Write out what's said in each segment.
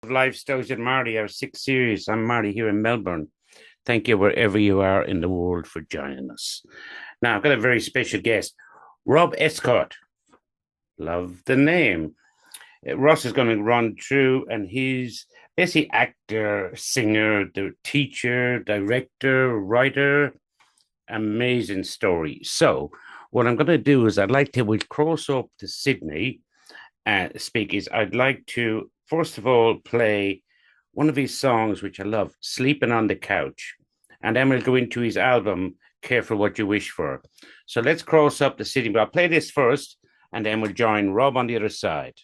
Lifestyles with Marty, our sixth series. I'm Marty here in Melbourne. Thank you wherever you are in the world for joining us. Now, I've got a very special guest, Rob Escott. Love the name. Ross is going to run through, and he's basically actor, singer, teacher, director, writer. Amazing story. So, what I'm going to do is we'll cross up to Sydney and I'd like to, first of all, play one of his songs, which I love, Sleeping on the Couch. And then we'll go into his album, Careful What You Wish For. So let's cross up the city. But I'll play this first, and then we'll join Rob on the other side.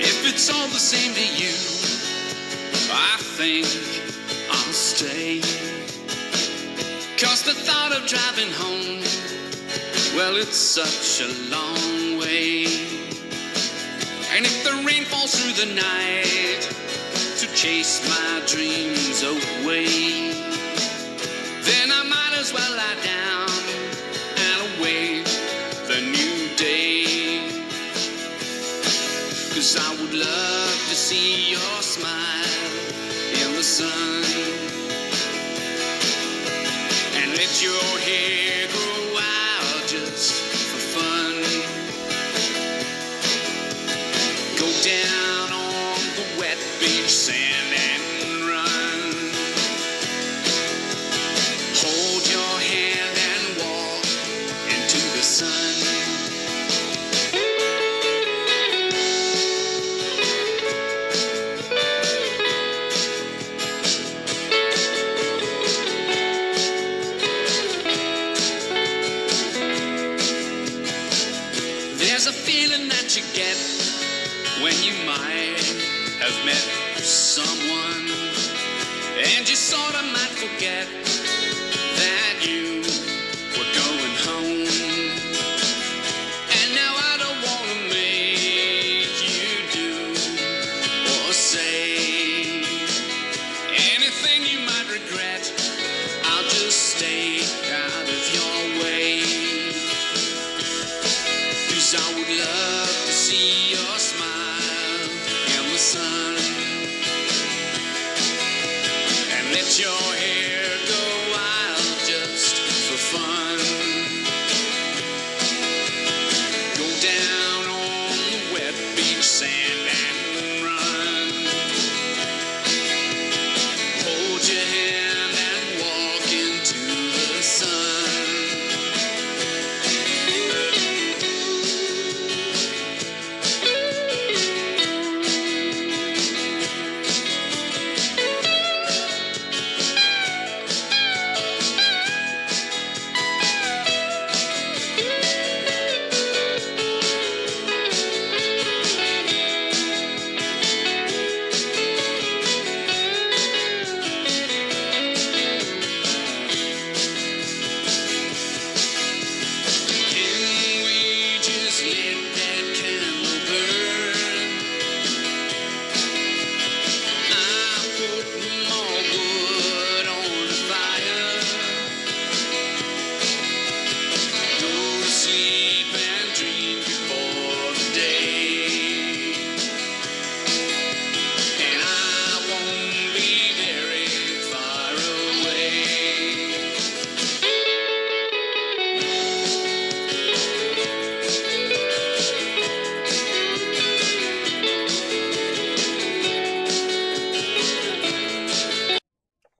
If it's all the same to you, I think I'll stay. 'Cause the thought of driving home, well, it's such a long way. And if the rain falls through the night to chase my dreams away, then I might as well lie down and await the new day. 'Cause I would love to see your smile in the sun, and let your hair grow wild just for fun. Go down on the wet beach sand and run. Hold your hand and walk into the sun. You get when you might have met someone, and you sort of might forget that you were going home. And now I don't want to make you do or say anything you might regret. I'll just stay out of your way. 'Cause I would love to see your smile in the sun, and let your hair go wild just for fun. Go down on the wet beach sand and run. Hold your hand and walk into the sun.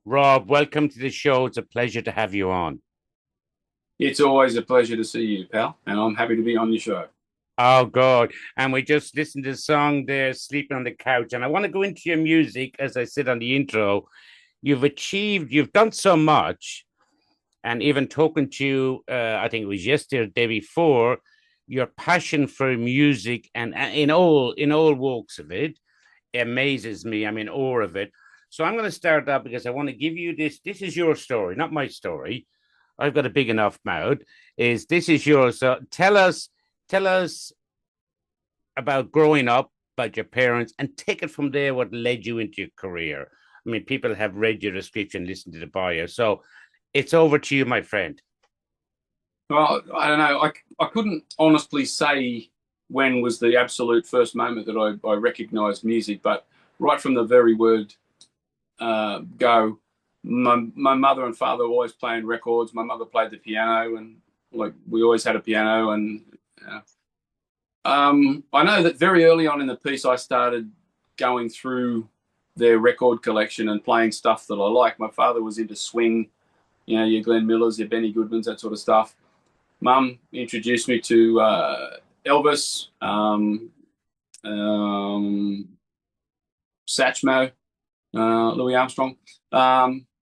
Rob, welcome to the show. It's a pleasure to have you on. It's always a pleasure to see you, pal, and I'm happy to be on your show. Oh, God. And we just listened to the song there, Sleeping on the Couch. And I want to go into your music, as I said on the intro. You've done so much. And even talking to you, I think it was yesterday or the day before, your passion for music and in all walks of it amazes me. I'm in awe of it. So I'm going to start out because I want to give you this. This is your story, not my story. I've got a big enough mouth. This is yours? So tell us about growing up, about your parents, and take it from there. What led you into your career? I mean, people have read your description, listened to the bio. So it's over to you, my friend. Well, I don't know. I couldn't honestly say when was the absolute first moment that I recognised music, but right from the very word go, my mother and father were always playing records. My mother played the piano, and like we always had a piano. And I know that very early on in the piece, I started going through their record collection and playing stuff that I like. My father was into swing, you know, your Glenn Millers, your Benny Goodmans, that sort of stuff. Mum introduced me to Elvis, Satchmo, Louis Armstrong.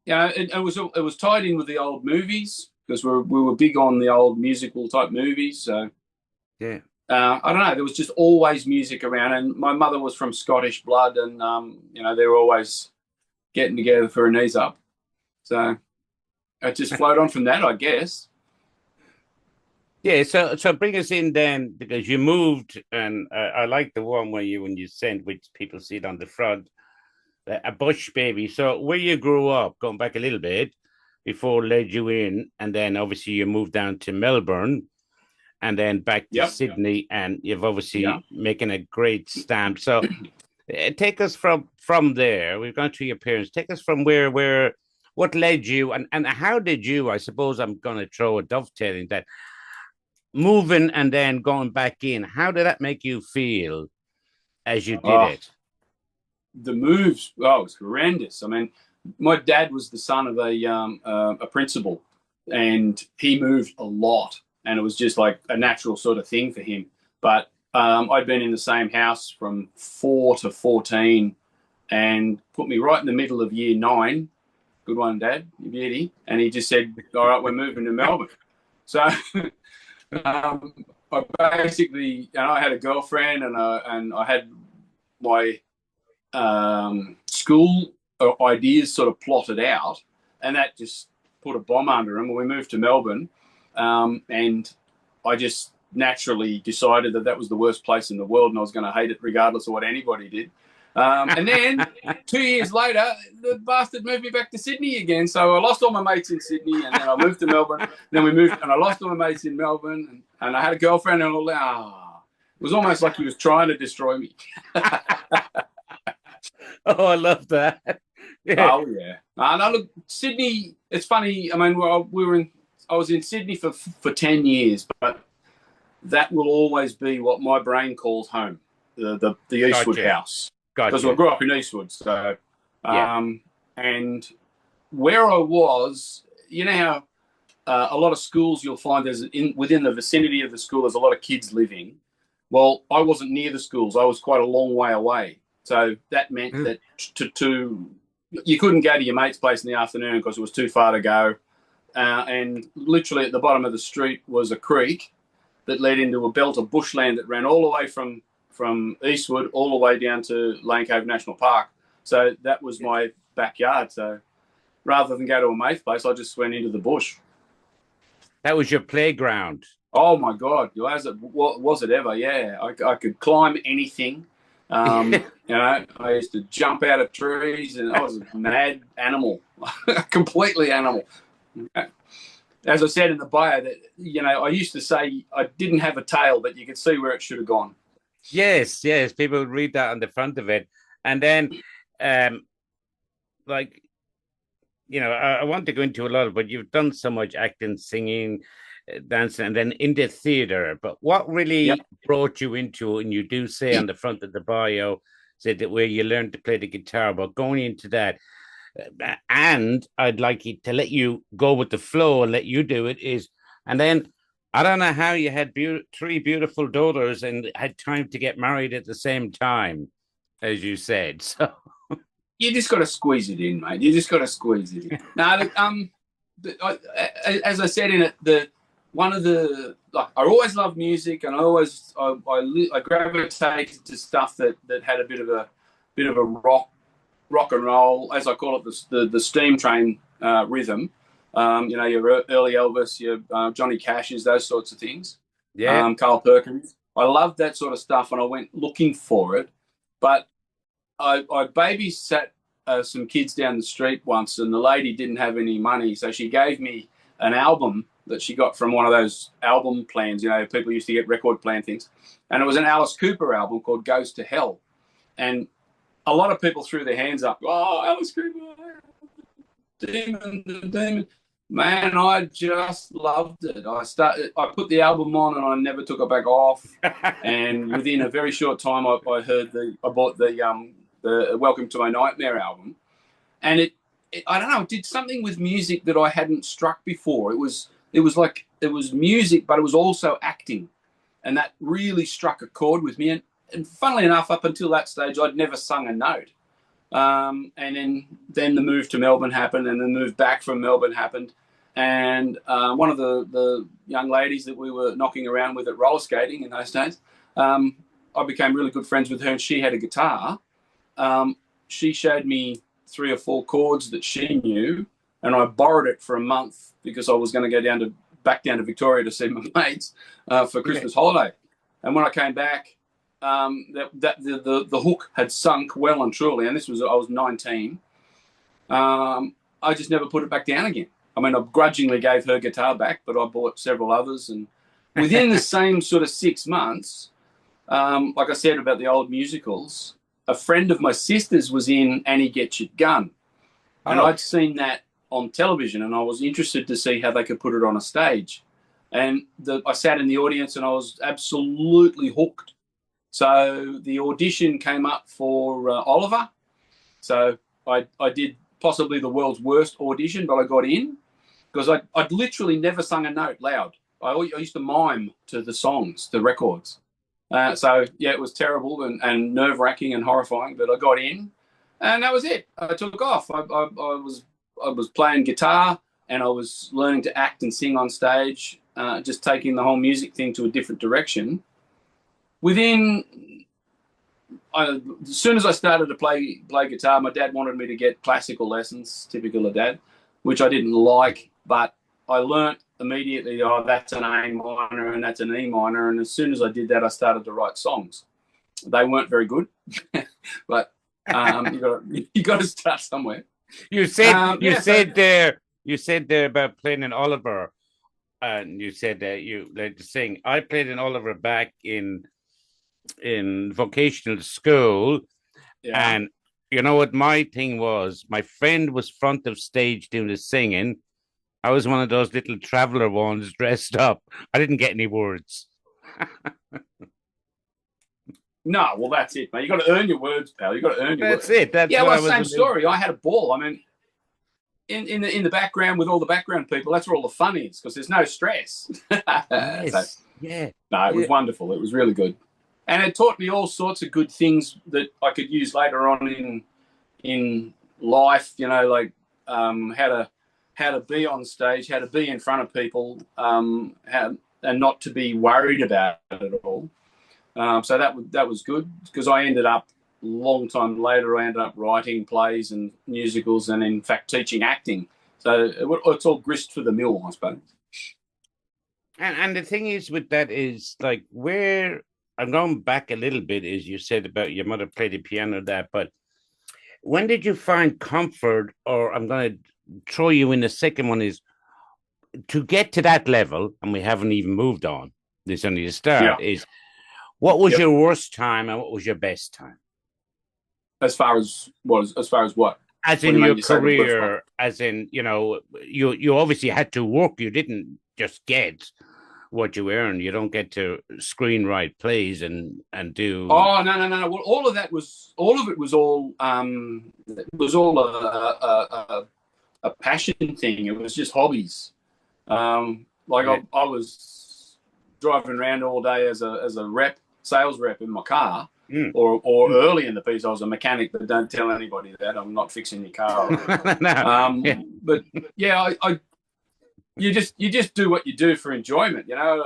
It was tied in with the old movies because we were big on the old musical type movies. So yeah, I don't know. There was just always music around, and my mother was from Scottish blood, and they were always getting together for a knees up. So it just flowed on from that, I guess. Yeah, so bring us in then, because you moved, and I like the one when you sent, which people see it on the front, a bush baby. So where you grew up, going back a little bit, before led you in, and then obviously you moved down to Melbourne, and then back to Sydney, and you've obviously making a great stamp. So take us from there. We've gone through your parents. Take us from where what led you, and how did you? I suppose I'm going to throw a dovetailing that. Moving and then going back in, how did that make you feel as you did it? The moves, it was horrendous. I mean, my dad was the son of a principal, and he moved a lot, and it was just like a natural sort of thing for him. But I'd been in the same house from 4 to 14, and put me right in the middle of year 9. Good one, Dad, you beauty. And he just said, "All right, we're moving to Melbourne." So. I basically, I had a girlfriend, and I had my school ideas sort of plotted out, and that just put a bomb under them. We moved to Melbourne, and I just naturally decided that was the worst place in the world, and I was going to hate it regardless of what anybody did. And then 2 years later, the bastard moved me back to Sydney again. So I lost all my mates in Sydney, and then I moved to Melbourne. Then we moved, and I lost all my mates in Melbourne, and I had a girlfriend, and all that. It was almost like he was trying to destroy me. Oh, I love that. Yeah. Oh yeah. No, look, Sydney. It's funny. I mean, I was in Sydney for 10 years, but that will always be what my brain calls home. The Eastwood house. Because I grew up in Eastwood, so and where I was, you know how a lot of schools you'll find within the vicinity of the school there's a lot of kids living. Well, I wasn't near the schools; I was quite a long way away. So that meant that you couldn't go to your mate's place in the afternoon because it was too far to go. And literally at the bottom of the street was a creek that led into a belt of bushland that ran all the way from Eastwood all the way down to Lane Cove National Park. So that was my backyard. So rather than go to a mate's place, I just went into the bush. That was your playground. Oh my God, was it ever? Yeah, I could climb anything. I used to jump out of trees, and I was a mad animal, completely animal. As I said in the bio, that I used to say I didn't have a tail, but you could see where it should have gone. Yes, people read that on the front of it, and then, I want to go into a lot of, but you've done so much acting, singing, dancing, and then into theatre. But what really brought you into it? And you do say on the front of the bio, said that where you learned to play the guitar. But going into that, and I'd like to let you go with the flow and let you do it. And then I don't know how you had 3 beautiful daughters and had time to get married at the same time, as you said. So you just got to squeeze it in, mate. You just got to squeeze it in. Now, as I said in it, I always loved music, and I gravitated to stuff that had a bit of a rock and roll, as I call it, the steam train rhythm. Your early Elvis, your Johnny Cash's, those sorts of things. Yeah. Carl Perkins. I loved that sort of stuff, and I went looking for it. But I babysat some kids down the street once, and the lady didn't have any money, so she gave me an album that she got from one of those album plans. You know, people used to get record plan things, and it was an Alice Cooper album called "Goes to Hell," and a lot of people threw their hands up. Oh, Alice Cooper, demon, the demon. Man, I just loved it. I put the album on and I never took it back off. And within a very short time, I bought the Welcome to My Nightmare album, and it I don't know, it did something with music that I hadn't struck before. It was music, but it was also acting, and that really struck a chord with me. And funnily enough, up until that stage, I'd never sung a note. And then the move to Melbourne happened, and the move back from Melbourne happened. And one of the young ladies that we were knocking around with at roller skating in those days, I became really good friends with her, and she had a guitar. She showed me 3 or 4 chords that she knew, and I borrowed it for a month because I was going to go back down to Victoria to see my mates for Christmas holiday. And when I came back, the hook had sunk well and truly, and I was 19. I just never put it back down again. I mean, I grudgingly gave her guitar back, but I bought several others, and within the same sort of 6 months, like I said about the old musicals, a friend of my sister's was in Annie Get Your Gun, and I'd seen that on television, and I was interested to see how they could put it on a stage. And I sat in the audience, and I was absolutely hooked. So the audition came up for Oliver. So I did possibly the world's worst audition, but I got in because I'd literally never sung a note loud. I used to mime to the songs, the records. So, yeah, it was terrible and nerve-wracking and horrifying, but I got in, and that was it. I took off. I was playing guitar, and I was learning to act and sing on stage, just taking the whole music thing to a different direction. As soon as I started to play guitar, my dad wanted me to get classical lessons, typical of Dad, which I didn't like, but I learnt immediately, that's an A minor and that's an E minor, and as soon as I did that, I started to write songs. They weren't very good, but you got to start somewhere. You said there about playing in Oliver, and you said that you like to sing. I played in Oliver back in vocational school, and you know what my thing was? My friend was front of stage doing the singing. I was one of those little traveler ones dressed up. I didn't get any words. No, well, that's it, mate. You got to earn your words, pal. You got to earn your words. That's it. That's same story. I had a ball. I mean, in the background with all the background people, that's where all the fun is because there's no stress. Yes. No, it was wonderful. It was really good. And it taught me all sorts of good things that I could use later on in life, you know, like how to be on stage, how to be in front of people, and not to be worried about it at all. So that was good because I ended up, a long time later, I ended up writing plays and musicals and, in fact, teaching acting. So it's all grist for the mill, I suppose. And the thing is with that is, like, where I'm going back a little bit, as you said about your mother played the piano, but when did you find comfort, or I'm going to throw you in the second one, is to get to that level, and we haven't even moved on, this is only the start, is what was your worst time and what was your best time? As far as what? As in your career, as in, you know, you obviously had to work. You didn't just get what you earned. You don't get to screenwrite plays and do. Oh, no. Well, all of it was a passion thing. It was just hobbies. I was driving around all day as a sales rep in my car. Or early in the piece, I was a mechanic, but don't tell anybody that. I'm not fixing your car. But yeah, you just do what you do for enjoyment. You know,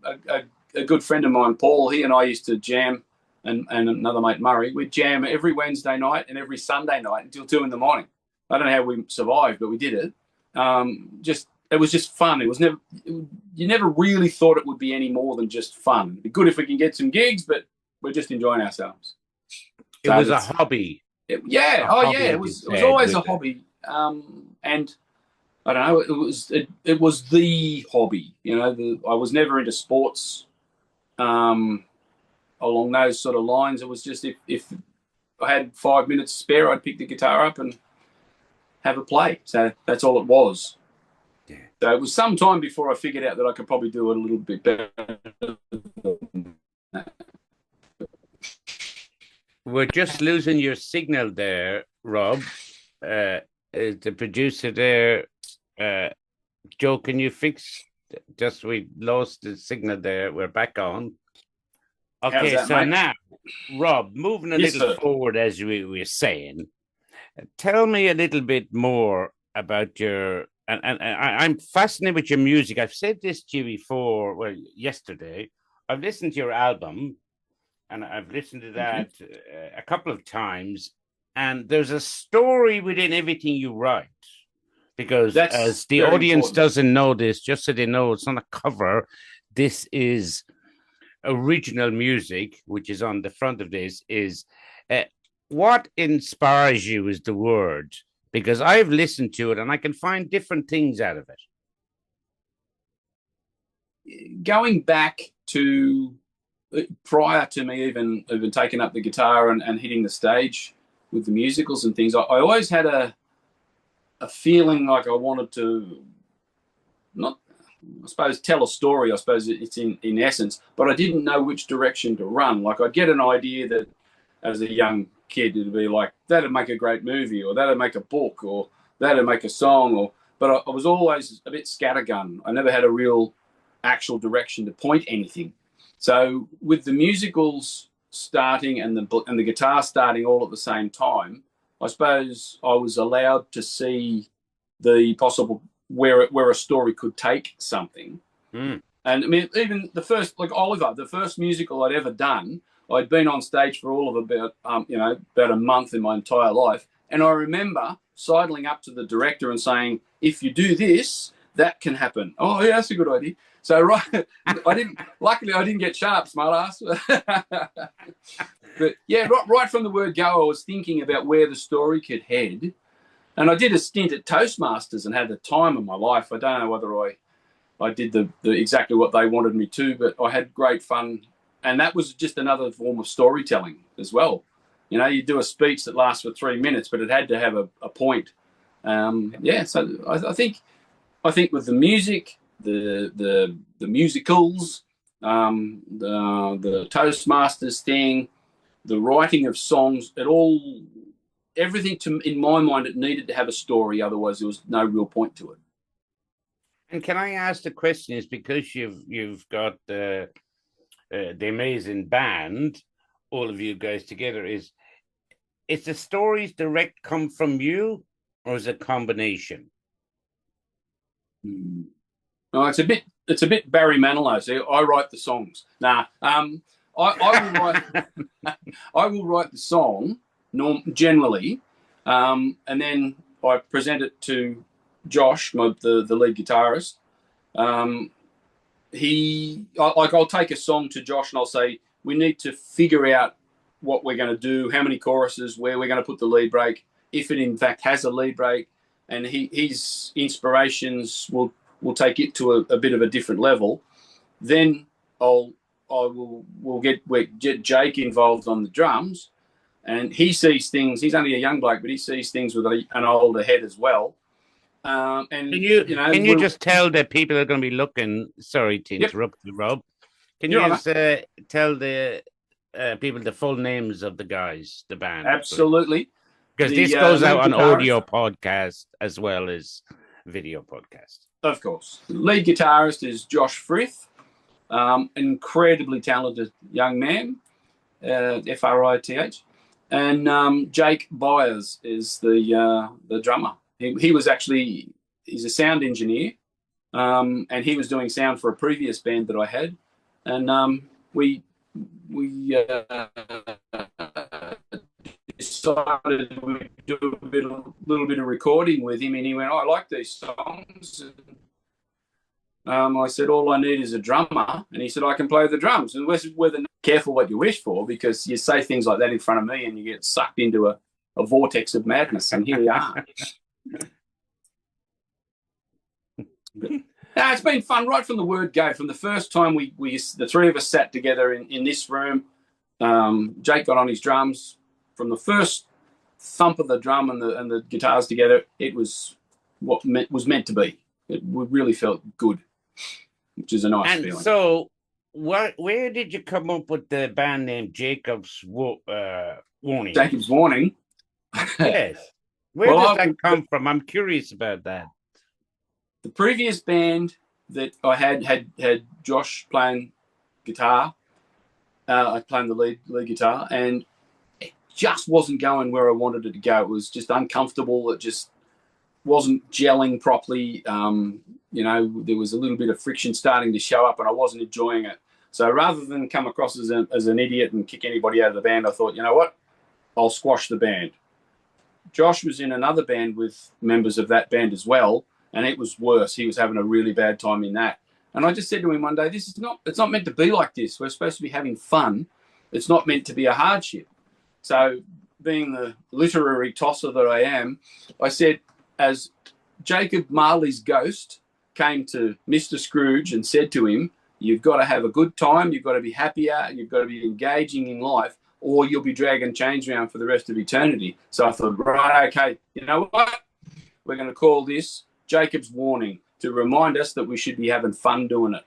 like a good friend of mine, Paul, he and I used to jam, and another mate, Murray, we'd jam every Wednesday night and every Sunday night until 2 a.m. I don't know how we survived, but we did it. It was just fun. You never really thought it would be any more than just fun. It'd be good if we can get some gigs, but we're just enjoying ourselves. It was a hobby. It was always a hobby. And I don't know, it was the hobby. You know, I was never into sports along those sort of lines. It was just if I had 5 minutes spare, I'd pick the guitar up and have a play. So that's all it was. Yeah. So it was some time before I figured out that I could probably do it a little bit better. We're just losing your signal there, Rob. The producer there, Joe, can you fix? We lost the signal there. We're back on. Okay, that, so mate? now, Rob, moving a little forward as we were saying, tell me a little bit more about your. And I'm fascinated with your music. I've said this to you before. Well, yesterday, I've listened to your album. And I've listened to that a couple of times, and there's a story within everything you write. Because as the audience doesn't know this, just so they know, it's on a cover. This is original music, which is on the front of this. Is what inspires you is the word, because I've listened to it and I can find different things out of it. Going back to prior to me even taking up the guitar and hitting the stage with the musicals and things, I always had a feeling like I wanted to not, I suppose, tell a story. I suppose it's in essence, but I didn't know which direction to run. Like I'd get an idea that as a young kid, it'd be like, that'd make a great movie, or that'd make a book, or that'd make a song, but I was always a bit scattergun. I never had a real actual direction to point anything. So with the musicals starting and the guitar starting all at the same time, I suppose I was allowed to see the possible where a story could take something. Mm. And I mean, even the first, like Oliver, the first musical I'd ever done, I'd been on stage for all of about a month in my entire life, and I remember sidling up to the director and saying, "If you do this, that can happen." "Oh yeah, that's a good idea." So luckily I didn't get sharp, smart ass. But yeah, right from the word go, I was thinking about where the story could head. And I did a stint at Toastmasters and had the time of my life. I don't know whether I did the exactly what they wanted me to, but I had great fun. And that was just another form of storytelling as well. You know, you do a speech that lasts for 3 minutes, but it had to have a point. So I think with the music, the musicals, the Toastmasters thing, the writing of songs, everything in my mind, it needed to have a story. Otherwise, there was no real point to it. And can I ask the question? Is because you've got the amazing band, all of you guys together. Is the stories direct come from you, or is it a combination? No, it's a bit Barry Manilow. So I write the songs. I will write the song generally, and then I present it to Josh, the lead guitarist. I'll take a song to Josh and I'll say, we need to figure out what we're going to do, how many choruses, where we're going to put the lead break, if it in fact has a lead break, and his inspirations will take it to a bit of a different level. Then we'll get Jake involved on the drums, and he sees things. He's only a young bloke, but he sees things with an older head as well. And can you just tell the people that are going to be looking? Sorry to interrupt you, Rob. Can you just tell the people the full names of the guys, the band? Absolutely, because this goes out on audio podcast as well as video podcast. Of course, the lead guitarist is Josh Frith, incredibly talented young man, Frith, and Jake Byers is the drummer. He's a sound engineer, and he was doing sound for a previous band that I had, and we decided we'd do a little bit of recording with him, and he went, "I like these songs." I said, "All I need is a drummer," and he said, "I can play the drums." And whether careful what you wish for, because you say things like that in front of me and you get sucked into a vortex of madness, and here we are. It's been fun right from the word go. From the first time we the three of us sat together in this room, Jake got on his drums. From the first thump of the drum and the guitars together, it was what was meant to be. It really felt good, which is a nice feeling. So, where did you come up with the band name Jacob's Warning? Jacob's Warning. Yes. Where does that come from? I'm curious about that. The previous band that I had Josh playing guitar. I played the lead guitar, and it just wasn't going where I wanted it to go. It was just uncomfortable. It just wasn't gelling properly. There was a little bit of friction starting to show up, and I wasn't enjoying it. So rather than come across as an idiot and kick anybody out of the band, I thought, you know what? I'll squash the band. Josh was in another band with members of that band as well, and it was worse. He was having a really bad time in that. And I just said to him one day, it's not meant to be like this. We're supposed to be having fun. It's not meant to be a hardship. So being the literary tosser that I am, I said, as Jacob Marley's ghost came to Mr. Scrooge and said to him, you've got to have a good time, you've got to be happier, you've got to be engaging in life, or you'll be dragging chains around for the rest of eternity. So I thought, right, okay, you know what? We're going to call this Jacob's Warning to remind us that we should be having fun doing it.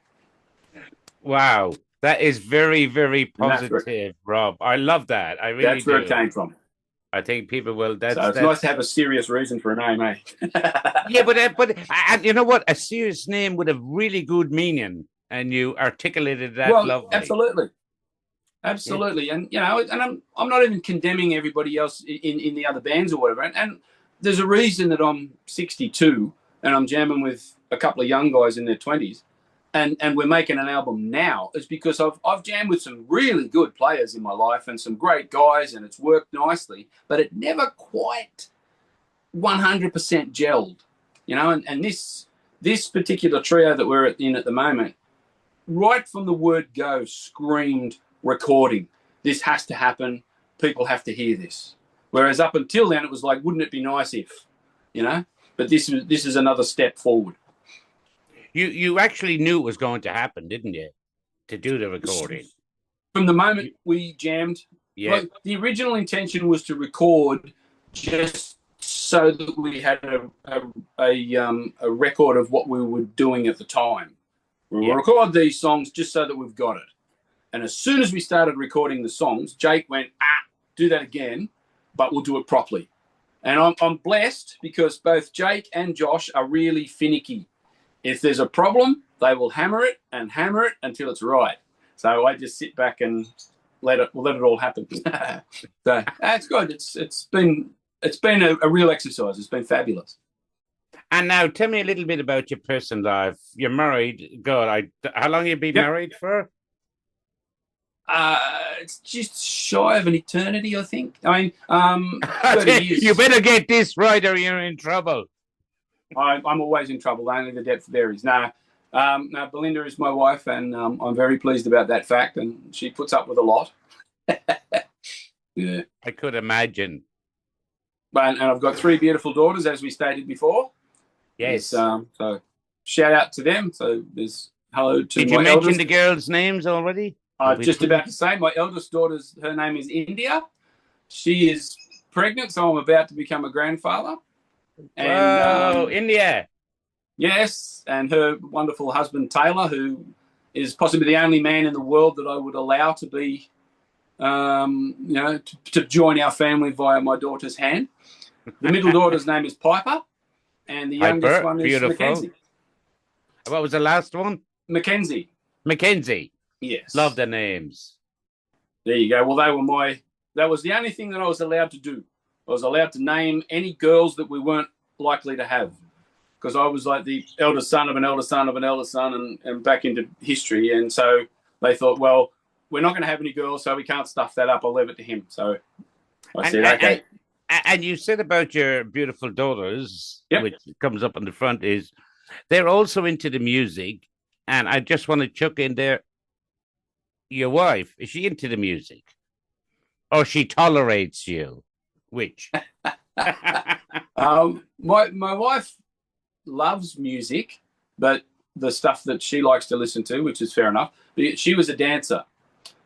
Wow. That is very, very positive, Rob. I love that. I really do. That's where it came from. I think people will. So it's nice to have a serious reason for a name, eh? Yeah, but you know what? A serious name would have really good meaning, and you articulated that lovely. Absolutely. Yeah. And I'm not even condemning everybody else in the other bands or whatever. And there's a reason that I'm 62 and I'm jamming with a couple of young guys in their 20s. And we're making an album now is because I've jammed with some really good players in my life and some great guys, and it's worked nicely, but it never quite 100% gelled, and this particular trio that we're in at the moment, right from the word go, screamed recording. This has to happen. People have to hear this. Whereas up until then, it was like, wouldn't it be nice if, but this is another step forward. You actually knew it was going to happen, didn't you? To do the recording. From the moment we jammed, yeah. The original intention was to record just so that we had a record of what we were doing at the time. We'll record these songs just so that we've got it. And as soon as we started recording the songs, Jake went, do that again, but we'll do it properly. And I'm blessed because both Jake and Josh are really finicky. If there's a problem, they will hammer it until it's right. So I just sit back and let it all happen. So it's good. It's been a real exercise. It's been fabulous. And now tell me a little bit about your personal life. You're married. God, how long have you been married for? It's just shy of an eternity, I think. I mean, 30 years. You better get this right or you're in trouble. I'm always in trouble. Only the depth varies. No, Belinda is my wife, and I'm very pleased about that fact, and she puts up with a lot. Yeah, I could imagine. And I've got 3 beautiful daughters, as we stated before. Yes. So shout out to them. So there's hello to Did my you mention eldest. The girls' names already? Just about to say, my eldest her name is India. She is pregnant, so I'm about to become a grandfather. And India. Yes, and her wonderful husband Taylor, who is possibly the only man in the world that I would allow to be, to join our family via my daughter's hand. The middle daughter's name is Piper, and the youngest one is Mackenzie. What was the last one? Mackenzie. Yes. Love the names. There you go. Well, that was the only thing that I was allowed to do. I was allowed to name any girls that we weren't likely to have, because I was like the eldest son of an eldest son of an eldest son and back into history. And so they thought, well, we're not going to have any girls, so we can't stuff that up. I'll leave it to him. So I said, okay. And you said about your beautiful daughters, yep, which comes up on the front, is they're also into the music. And I just want to chuck in there, your wife, is she into the music? Or she tolerates you? Which? My wife loves music, but the stuff that she likes to listen to, which is fair enough. But she was a dancer,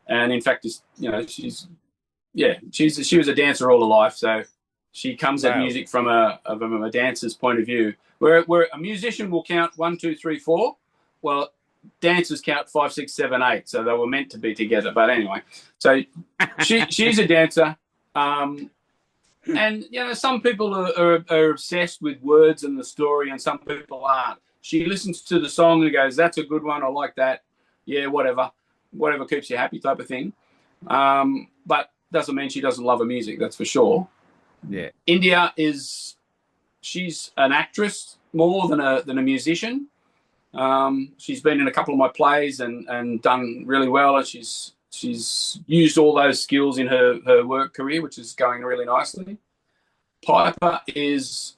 and in fact, she was a dancer all her life. So she comes at music from a dancer's point of view, where a musician will count 1, 2, 3, 4. Well, dancers count 5, 6, 7, 8. So they were meant to be together. But anyway, so she's a dancer. And, some people are obsessed with words and the story, and some people aren't. She listens to the song and goes, that's a good one. I like that. Yeah, whatever keeps you happy type of thing. But doesn't mean she doesn't love her music, that's for sure. Yeah. India she's an actress more than a musician. She's been in a couple of my plays and done really well, and she's used all those skills in her work career, which is going really nicely. Piper is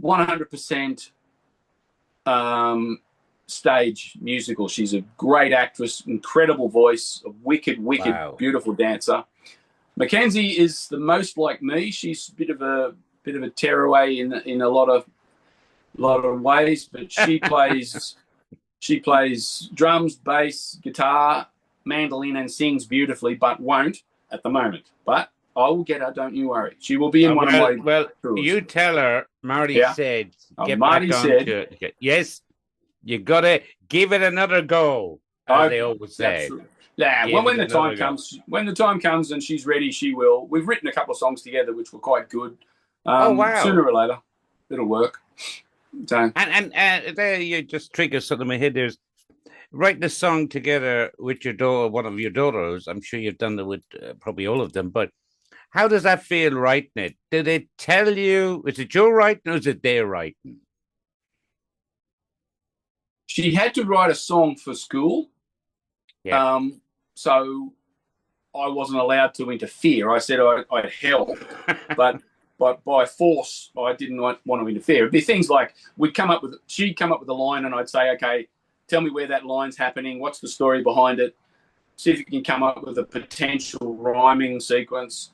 100% stage musical. She's a great actress, incredible voice, a wicked, beautiful dancer. Mackenzie is the most like me. She's a bit of a tearaway in a lot of ways, but she plays drums, bass, guitar, mandolin, and sings beautifully, but won't at the moment. But I will get her, don't you worry. She will be in one of my tours. You tell her, Marty said, Marty said, to it. Yes, you got to give it another go, as they always say. Absolutely. Yeah, well, when the time comes and she's ready, she will. We've written a couple of songs together, which were quite good. Wow. Sooner or later, it'll work. So. And there you just trigger something in my head. There's writing a song together with your daughter, one of your daughters. I'm sure you've done it with probably all of them, but how does that feel writing it? Did they tell you, is it your writing or is it their writing? She had to write a song for school. Yeah. So I wasn't allowed to interfere. I said I'd help, but by force, I didn't want to interfere. It'd be things like she'd come up with a line and I'd say, okay, tell me where that line's happening. What's the story behind it? See if you can come up with a potential rhyming sequence,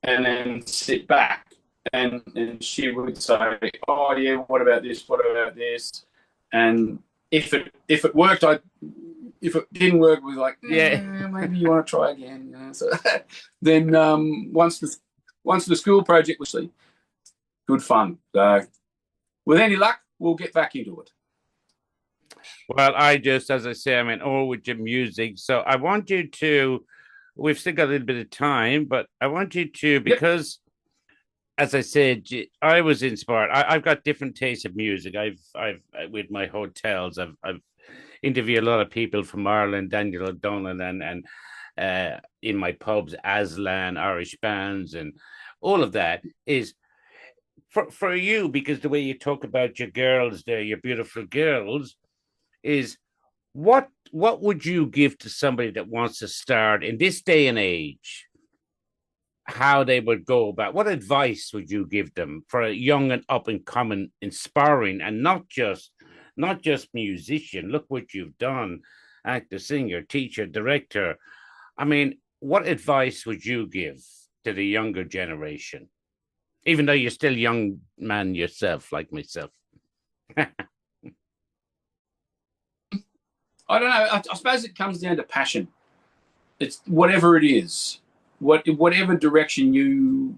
and then sit back. And she would say, oh yeah, what about this? What about this? And if it worked, if it didn't work, we were like, maybe you want to try again. So then once the school project was good fun. So with any luck, we'll get back into it. Well, as I say, I'm in awe with your music. So I want you to, we've still got a little bit of time, but I want you to, because as I said, I was inspired. I've got different tastes of music. I've with my hotels, I've interviewed a lot of people from Ireland, Daniel O'Donnell, and in my pubs, Aslan, Irish bands, and all of that is for you, because the way you talk about your girls there, your beautiful girls, is what would you give to somebody that wants to start in this day and age? How they would go about, what advice would you give them for a young and up and coming, inspiring, and not just musician? Look what you've done, actor, singer, teacher, director. I mean, what advice would you give to the younger generation, even though you're still a young man yourself, like myself? I don't know. I suppose it comes down to passion. It's whatever it is. Whatever direction you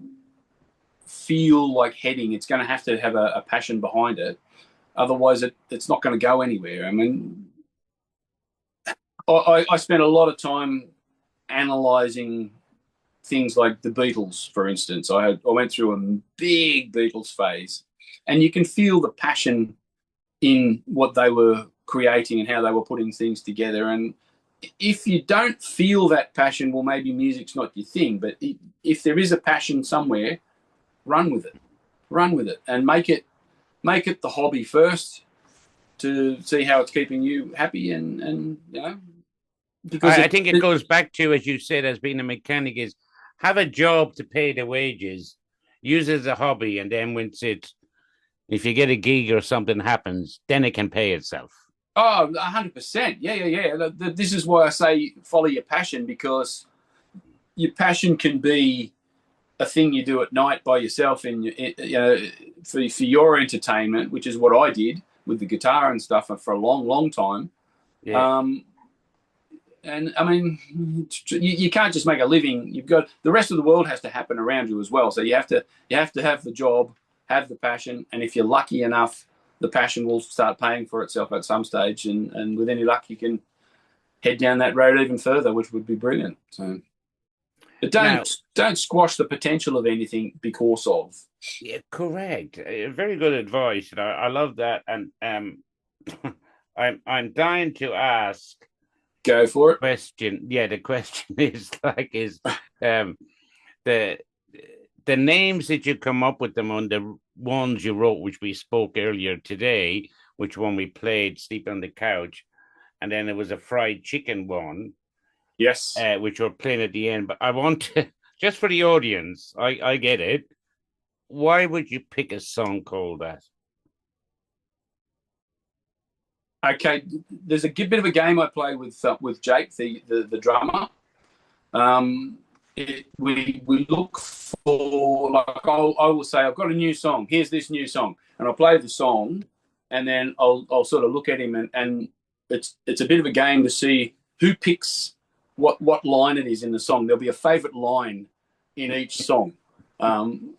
feel like heading, it's going to have a passion behind it. Otherwise, it's not going to go anywhere. I mean, I spent a lot of time analysing things like the Beatles, for instance. I went through a big Beatles phase, and you can feel the passion in what they were creating and how they were putting things together. And if you don't feel that passion, well, maybe music's not your thing. But if there is a passion somewhere, run with it, and make it the hobby first to see how it's keeping you happy. And because I think it goes back to, as you said, as being a mechanic, is have a job to pay the wages, use it as a hobby, and then if you get a gig or something happens, then it can pay itself. Oh, 100%. Yeah. This is why I say follow your passion, because your passion can be a thing you do at night by yourself for your entertainment, which is what I did with the guitar and stuff for a long, long time. Yeah. And I mean, you can't just make a living. You've got the rest of the world has to happen around you as well. So you have to have the job, have the passion, and if you're lucky enough, the passion will start paying for itself at some stage. And with any luck, you can head down that road even further, which would be brilliant. So, but don't squash the potential of anything because of. Yeah, correct. Very good advice. And I love that. And I'm dying to ask. Go for it. Question. Yeah, the question is the names that you come up with them on the ones you wrote, which we spoke earlier today, which one we played, Sleep on the Couch, and then there was a fried chicken one. Yes. Which we're playing at the end. But I want to, just for the audience, I get it. Why would you pick a song called that? Okay, there's a bit of a game I play with Jake, the drummer. We look for, like, I will say, I've got a new song. Here's this new song, and I'll play the song, and then I'll sort of look at him, and it's a bit of a game to see who picks what line it is in the song. There'll be a favourite line in each song, and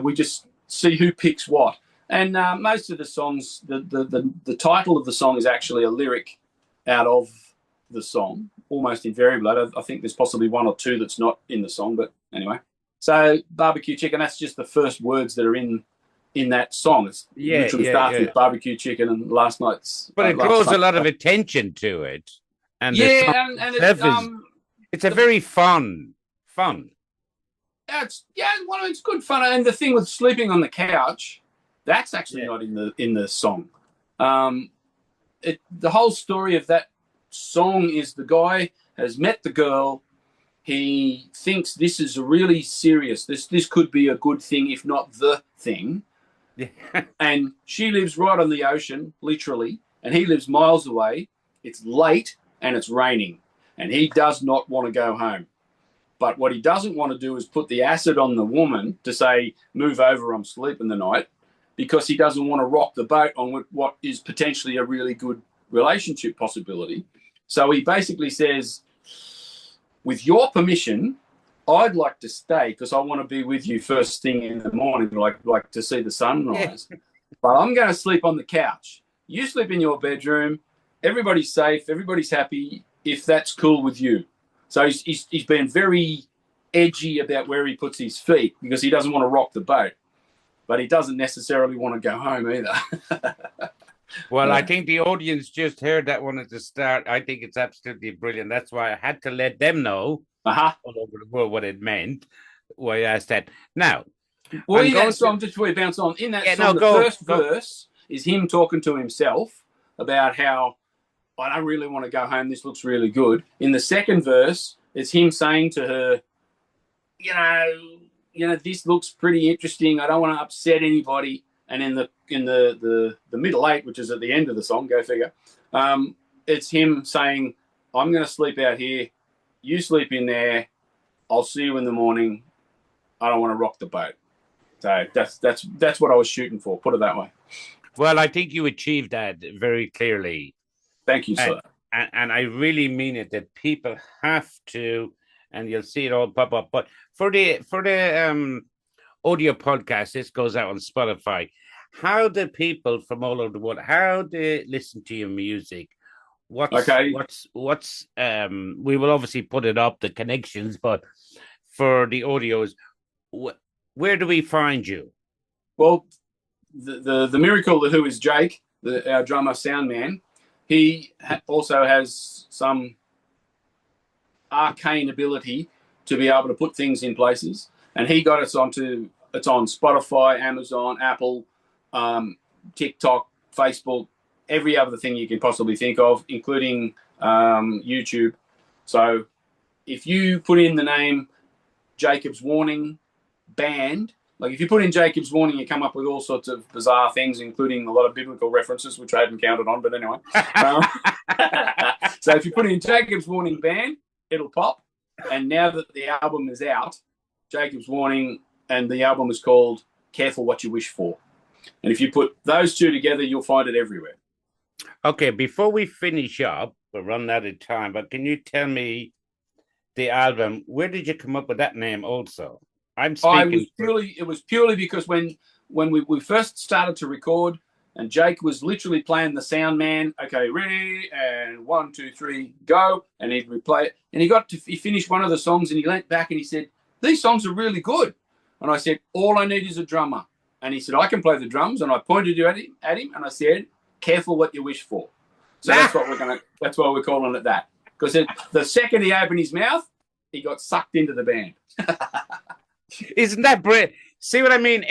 we just see who picks what. And most of the songs, the title of the song is actually a lyric out of the song, almost invariably. I think there's possibly one or two that's not in the song, but anyway. So barbecue chicken, that's just the first words that are in that song. It's literally starts with barbecue chicken and last night's. But it draws a lot of attention to it. And it's a very fun. It's good fun. And the thing with sleeping on the couch, that's actually not in the song. The whole story of that song is the guy has met the girl. He thinks this is really serious. This could be a good thing, if not the thing. Yeah. And she lives right on the ocean, literally, and he lives miles away. It's late and it's raining, and he does not want to go home. But what he doesn't want to do is put the acid on the woman to say, move over, I'm sleeping the night, because he doesn't want to rock the boat on what is potentially a really good relationship possibility. So he basically says, with your permission, I'd like to stay because I want to be with you first thing in the morning, like to see the sunrise. Yeah. But I'm going to sleep on the couch. You sleep in your bedroom. Everybody's safe. Everybody's happy if that's cool with you. So he's been very edgy about where he puts his feet because he doesn't want to rock the boat. But he doesn't necessarily want to go home either. Well, I think the audience just heard that one at the start. I think it's absolutely brilliant. That's why I had to let them know all over the world what it meant. Why I asked that. Now, well, in that song, just before we bounce on, in that song, the first verse is him talking to himself about how, I don't really want to go home. This looks really good. In the second verse, it's him saying to her, this looks pretty interesting. I don't want to upset anybody. And in the middle eight, which is at the end of the song, go figure, it's him saying, I'm going to sleep out here. You sleep in there. I'll see you in the morning. I don't want to rock the boat. So that's what I was shooting for. Put it that way. Well, I think you achieved that very clearly. Thank you, sir. And I really mean it, that people have to, and you'll see it all pop up. But for the audio podcast, this goes out on Spotify. How do people from all over the world, how they listen to your music? We will obviously put it up, the connections, but for the audios, where do we find you? Well, the miracle who is Jake, our drummer sound man, he also has some arcane ability to be able to put things in places, and he got us it's on Spotify, Amazon, Apple, TikTok, Facebook, every other thing you can possibly think of, including YouTube. So if you put in the name Jacob's Warning Band, like if you put in Jacob's Warning, you come up with all sorts of bizarre things, including a lot of biblical references, which I hadn't counted on, but anyway. So if you put in Jacob's Warning Band, it'll pop. And now that the album is out, Jacob's Warning, and the album is called Careful What You Wish For. And if you put those two together, you'll find it everywhere. Okay, before we finish up, we're running out of time, but can you tell me the album, where did you come up with that name also? It was purely because when we first started to record, and Jake was literally playing the sound man. Okay, ready, and 1, 2, 3, go, and he'd replay it. And he finished one of the songs, and he leant back and he said, "These songs are really good." And I said, "All I need is a drummer." And he said, "I can play the drums." And I pointed at him, and I said, "Careful what you wish for." So that's why we're calling it that. Because the second he opened his mouth, he got sucked into the band. Isn't that brilliant? See what I mean?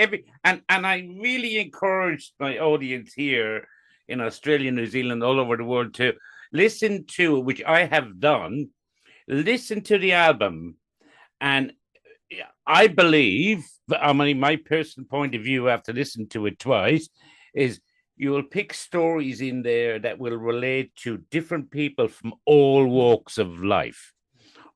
And I really encourage my audience here in Australia, New Zealand, all over the world to listen to, which I have done, listen to the album. And I believe, I mean, my personal point of view after listening to it twice is you will pick stories in there that will relate to different people from all walks of life.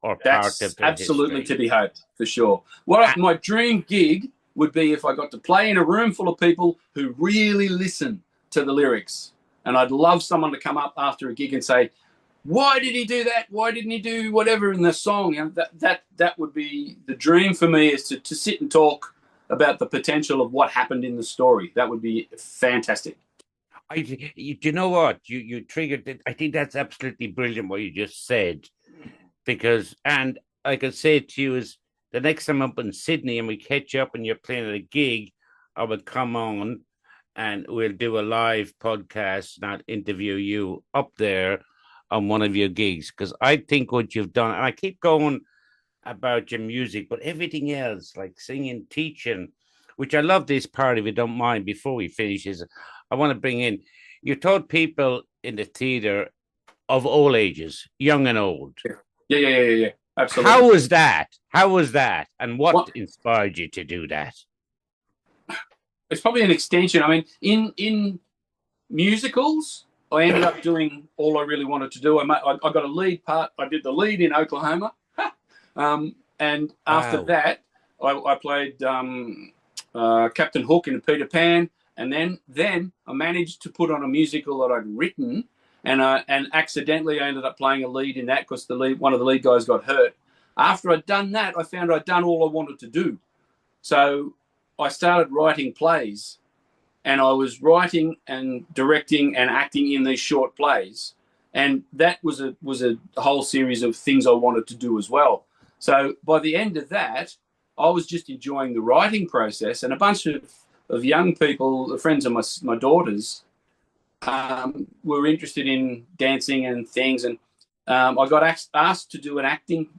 Or that's part of their absolutely history. To be hoped, for sure. My dream gig would be if I got to play in a room full of people who really listen to the lyrics. And I'd love someone to come up after a gig and say, "Why did he do that? Why didn't he do whatever in the song?" You know, that would be the dream for me, is to sit and talk about the potential of what happened in the story. That would be fantastic. You know what? You triggered it. I think that's absolutely brilliant what you just said. Because, and I could say to you is the next time I'm up in Sydney and we catch up and you're playing at a gig, I would come on and we'll do a live podcast and I'll interview you up there on one of your gigs. Because I think what you've done, and I keep going about your music, but everything else, like singing, teaching, which I love this part, if you don't mind, before we finish, is I want to bring in, you taught people in the theatre of all ages, young and old. Yeah. Absolutely. How was that? And what inspired you to do that? It's probably an extension. I mean, in musicals, I ended up doing all I really wanted to do. I got a lead part. I did the lead in Oklahoma. And after that, I played Captain Hook in Peter Pan. And then I managed to put on a musical that I'd written. And accidentally I ended up playing a lead in that because one of the lead guys got hurt. After I'd done that, I found I'd done all I wanted to do. So I started writing plays, and I was writing and directing and acting in these short plays. And that was a whole series of things I wanted to do as well. So by the end of that, I was just enjoying the writing process, and a bunch of young people, friends of my daughter's, were interested in dancing and things, and I got asked to do an acting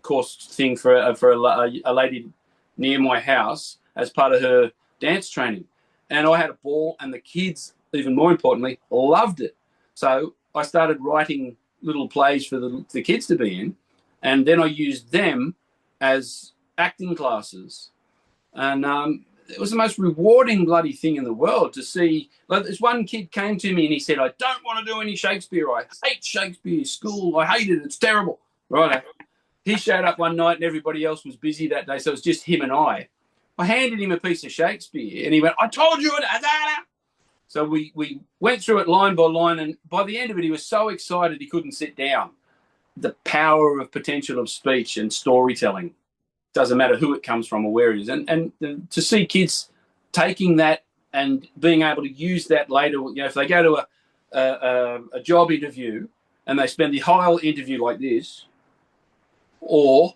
course thing for a lady near my house as part of her dance training, and I had a ball, and the kids, even more importantly, loved it. So I started writing little plays for the kids to be in, and then I used them as acting classes, and it was the most rewarding bloody thing in the world to see. Like, this one kid came to me and he said, "I don't want to do any Shakespeare. I hate Shakespeare school. I hate it. It's terrible." Right. He showed up one night and everybody else was busy that day, so it was just him and I. I handed him a piece of Shakespeare and he went, "I told you it." So we went through it line by line, and by the end of it, he was so excited he couldn't sit down. The power of potential of speech and storytelling. Doesn't matter who it comes from or where it is. And to see kids taking that and being able to use that later, you know, if they go to a job interview and they spend the whole interview like this, or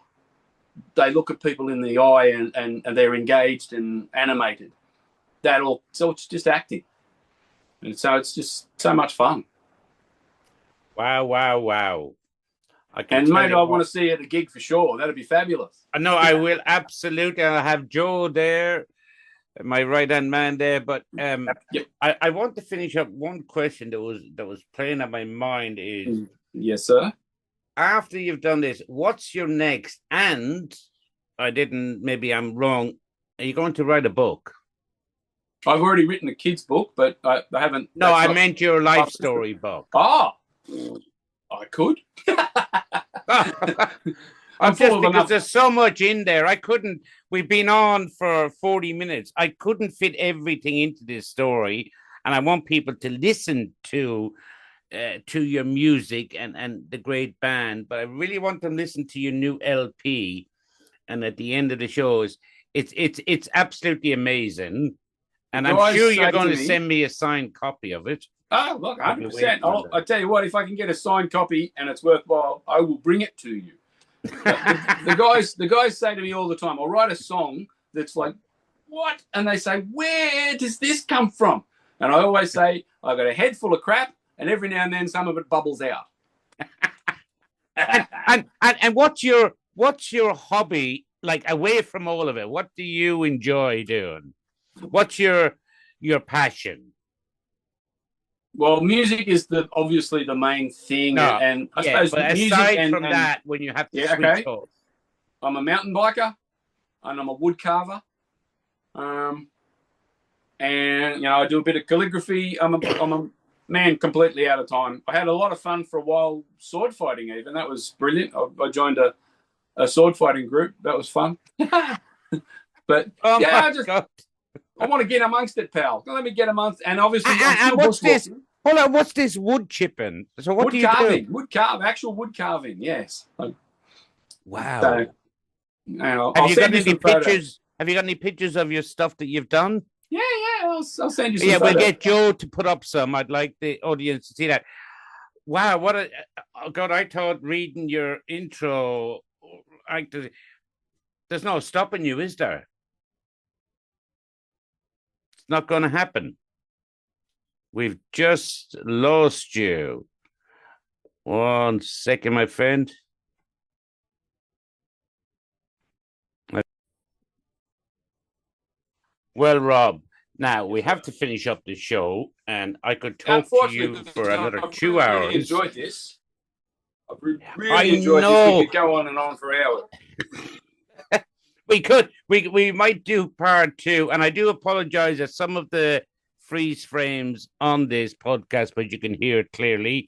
they look at people in the eye and they're engaged and animated, so it's just acting. And so it's just so much fun. Wow. And mate, I want to see you at a gig for sure. That'd be fabulous. No, I will absolutely. I'll have Joe there, my right-hand man there. But Yep. I want to finish up one question that was playing on my mind is, yes, sir. After you've done this, what's your next? And maybe I'm wrong. Are you going to write a book? I've already written a kid's book, but I haven't. No, I meant your life story book. Oh, I could. I'm just full of because enough. there's so much in there. We've been on for 40 minutes. I couldn't fit everything into this story. And I want people to listen to your music and the great band, but I really want them to listen to your new LP. And at the end of the shows, it's absolutely amazing. And I'm sure you're going to send me a signed copy of it. Oh, look, 100%. I tell you what, if I can get a signed copy and it's worthwhile, I will bring it to you. The guys say to me all the time, I'll write a song that's like, what? And they say, where does this come from? And I always say, I've got a head full of crap, and every now and then some of it bubbles out. and what's your hobby like away from all of it? What do you enjoy doing? What's your passion? Well, music is obviously the main thing, and I suppose but music aside from that, when you have to switch off. I'm a mountain biker, and I'm a wood carver, and I do a bit of calligraphy. I'm a man completely out of time. I had a lot of fun for a while sword fighting. Even that was brilliant. I joined a sword fighting group. That was fun. But I want to get amongst it, pal. Let me get amongst, and obviously, and what's this? Hold on, what's this wood chipping? So what do you do? Actual wood carving. Yes. Wow. So, have you got any pictures? Have you got any pictures of your stuff that you've done? Yeah. I'll send you some. Yeah, we'll get Joe to put up some. I'd like the audience to see that. Wow, God! I thought reading your intro, there's no stopping you, is there? It's not going to happen. We've just lost you. 1 second, my friend. Well, Rob, now we have to finish up the show, and I could talk to you for another 2 hours. I've really enjoyed this. I've really enjoyed this. We could go on and on for hours. We could. We might do part 2, and I do apologize that some of the freeze frames on this podcast, but you can hear it clearly,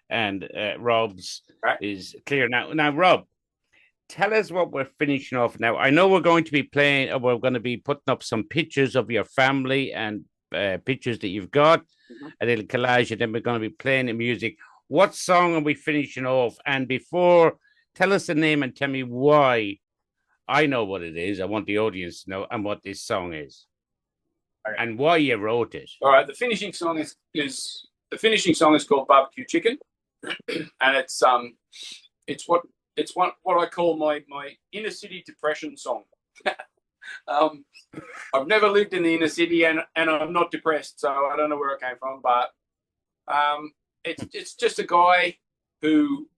and Rob's is clear now. Now, Rob, tell us what we're finishing off now. I know we're going to be playing, or we're going to be putting up some pictures of your family and pictures that you've got, a little collage, and then we're going to be playing the music. What song are we finishing off? And before, tell us the name and tell me why. I know what it is. I want the audience to know and what this song is, and why you wrote it. All right, the finishing song is called Barbecue Chicken, and it's what I call my inner city depression song. I've never lived in the inner city, and I'm not depressed, so I don't know where it came from, but it's just a guy who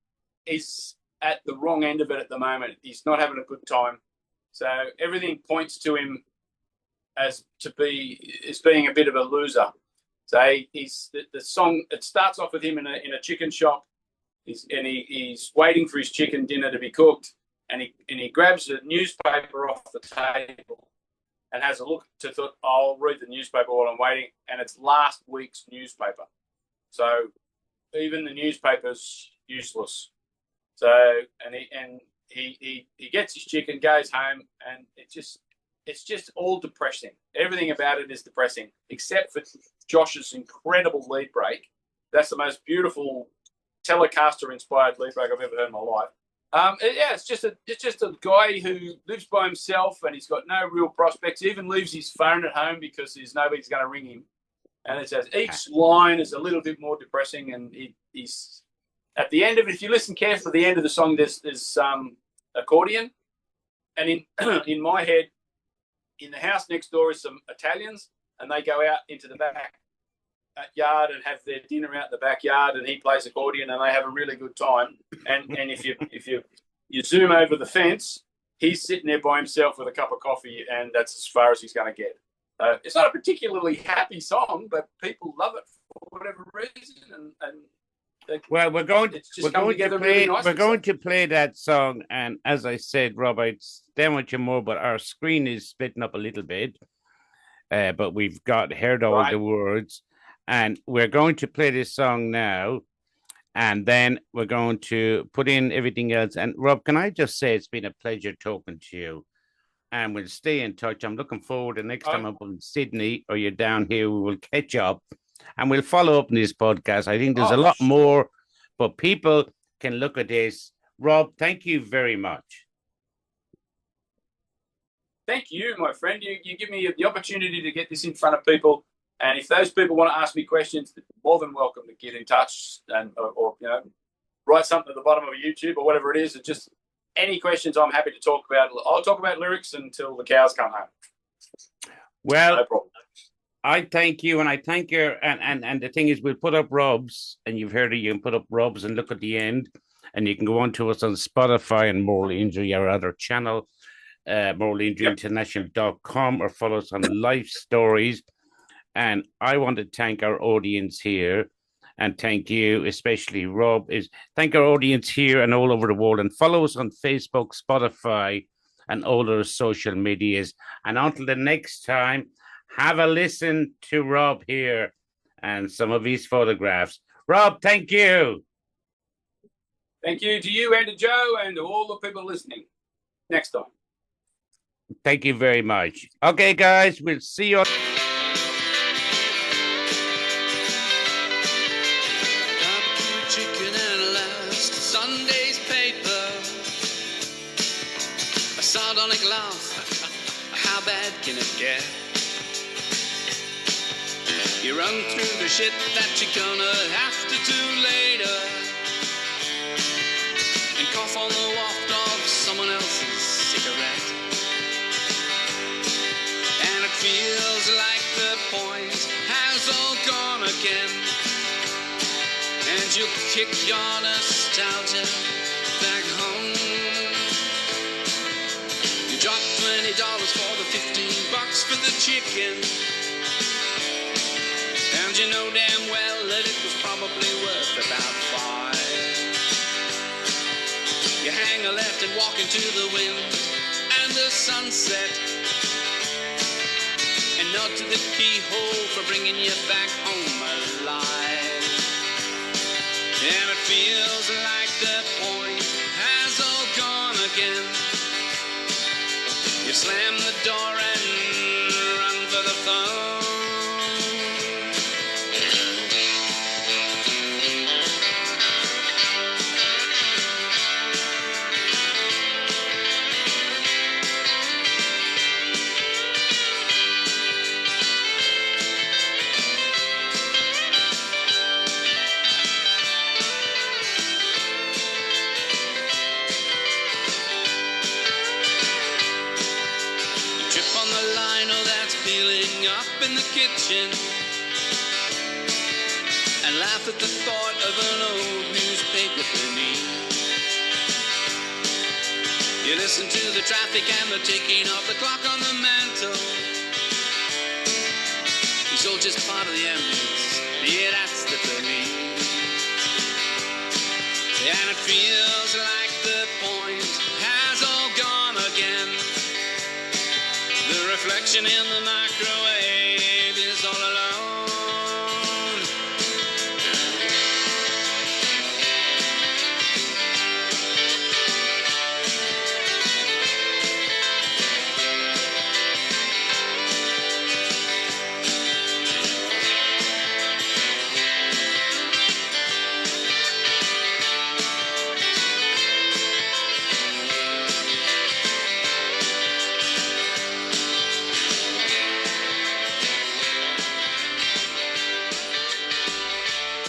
is at the wrong end of it at the moment. He's not having a good time, so everything points to him as being a bit of a loser. So he's the song. It starts off with him in a chicken shop. He's waiting for his chicken dinner to be cooked, and he grabs a newspaper off the table and has a look to thought, I'll read the newspaper while I'm waiting, and it's last week's newspaper. So even the newspaper's useless. So he gets his chicken, goes home, and it's just all depressing. Everything about it is depressing, except for Josh's incredible lead break. That's the most beautiful Telecaster-inspired lead break I've ever heard in my life. It's just a guy who lives by himself, and he's got no real prospects. He even leaves his phone at home because nobody's going to ring him. And it says each line is a little bit more depressing, and he's at the end of it. If you listen carefully, at the end of the song, there's accordion, and in my head, in the house next door is some Italians, and they go out into the backyard and have their dinner out in the backyard, and he plays accordion, and they have a really good time. And if you zoom over the fence, he's sitting there by himself with a cup of coffee, and that's as far as he's going to get. It's not a particularly happy song, but people love it for whatever reason, well, we're going to play that song, and as I said, Rob, I'd stand with you more, but our screen is splitting up a little bit, but heard all the words, and we're going to play this song now, And then we're going to put in everything else. And Rob, can I just say it's been a pleasure talking to you. And we'll stay in touch. I'm looking forward to next time I'm up in Sydney or you're down here, we will catch up and we'll follow up in this podcast. I think there's a lot more, but people can look at this. Rob, thank you very much. Thank you, my friend. You give me the opportunity to get this in front of people. And if those people want to ask me questions, they're more than welcome to get in touch and or write something at the bottom of a YouTube or whatever it is. And just any questions, I'm happy to talk about. I'll talk about lyrics until the cows come home. Well, no problem. I thank you, and I thank you. And the thing is, we'll put up Rob's, and you've heard it. You can put up Rob's and look at the end, and you can go on to us on Spotify and Moral Injury, our other channel, moralinjuryinternational.com, or follow us on Life Stories. And I want to thank our audience here, and thank you, especially Rob. Thank our audience here and all over the world, and follow us on Facebook, Spotify, and all our social medias. And until the next time, have a listen to Rob here and some of his photographs. Rob, thank you. Thank you to you and to Joe and to all the people listening. Next time. Thank you very much. Okay, guys, we'll see you. Chicken and last Sunday's paper. A sardonic laugh. How bad can it get? You run through the shit that you're gonna have to do later, and cough on the waft of someone else's cigarette. And it feels like the point has all gone again, and you kick your nostalgia back home. You drop $20 for the $15 for the chicken, and you know damn well that it was probably worth about $5. You hang a left and walk into the wind and the sunset, and nod to the keyhole for bringing you back home alive. And it feels like the point has all gone again. You slam the door and run for the phone. In the kitchen and laugh at the thought of an old newspaper beneath. You listen to the traffic and the ticking of the clock on the mantle. It's all just part of the ambience. Yeah, that's the beneath. And it feels like the point has all gone again. The reflection in the micro